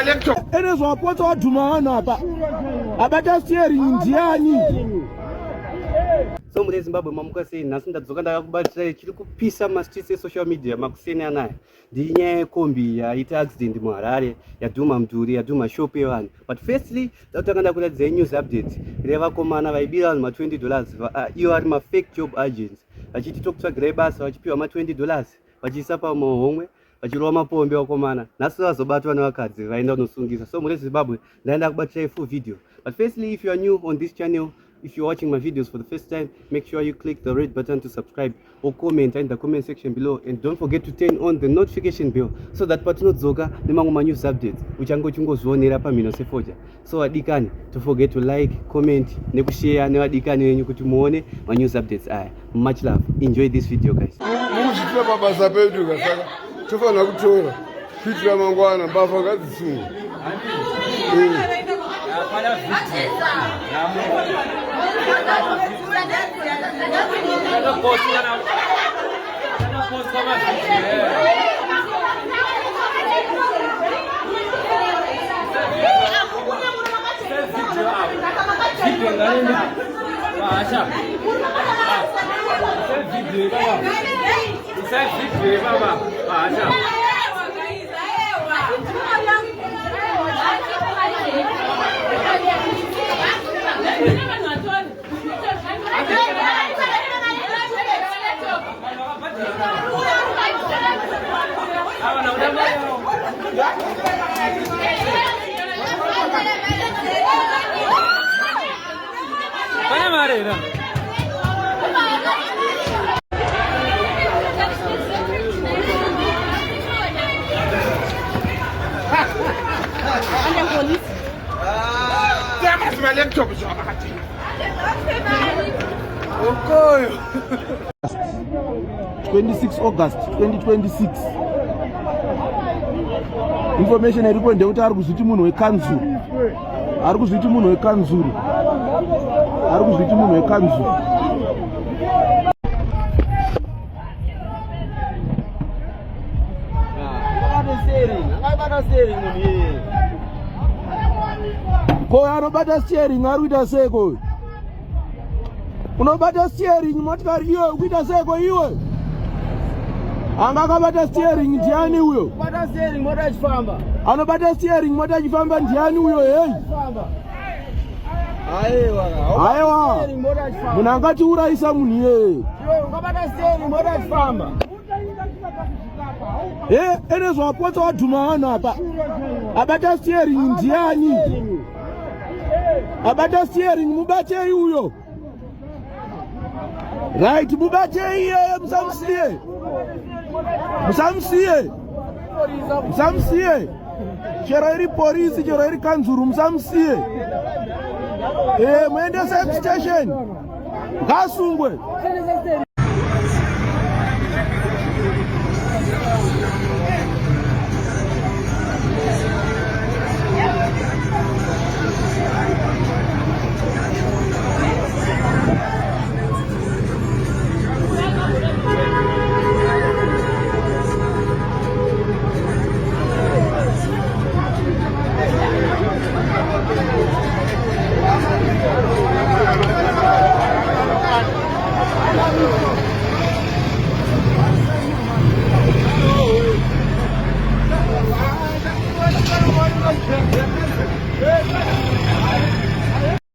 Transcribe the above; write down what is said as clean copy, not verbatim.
Ene zwapotsa wadhumana apa. Abata steering ndiani? So muri Zimbabwe mamukasei nhasi ndadzoka ndakakubatirai chiri kupisa mastreets esocial media makuseni anaya ndinyaya yekombi yaita accident muHarare yadhuma mudhuri yadhuma shop yevanhu. But firstly ndakutanga ndakuratidzai news update revakomana vaibira vanhu $20 ivo vari mafake job agents vachiti tokutsvagirai basa vachipiwa $20 vachiisa pamuhomwe vachirova mapombe vakomana. Nhasi vazobatwa nevakadzi vaenda kunosungisa. So muri Zimbabwe ndaenda kubatirai full video. But firstly, if you are new on this channel, if you're watching my videos for the first time, make sure you click the red button to subscribe or comment in the comment section below, and don't forget to turn on the notification bell so that patinodzoka nemamwe news updates uchangozvionera pamhino sefoja. So adikani, don't forget to like, comment nekushare nevadikani venyu kuti muone ma news updates aya. Much love. Enjoy this video guys. Muzvitira mabasa pedu kasaka tofanira kutora kuitira mangwana mbavha ngadzisunga. Okay. 26 August 2026. Information iripo ndekuti ari kuzviti munhu wekanzuru. Ari kuzviti munhu wekanzuru. Ari kuzviti munhu wekanzuru. Ko anobata steering ari kuita seko. Unobata steering motikari iwe kuita seko iwe. Anga akabata steering ndiani huyo? Bata steering mota ichifamba. Anobata steering mota ichifamba ndiani huyo hey? Aiwa. Munhu angati uraisa munhu yeye. Ukabata steering mota ichifamba. Ene zvapotsa wadhumana apa. Abata steering ndiani? Abata steering mubatei huyo. Right, mubatei yeye musamsiye. Musamsiye. Chero iri polisi, chero iri kanzuru musamsiye. Muende safe station. Ngasungwe.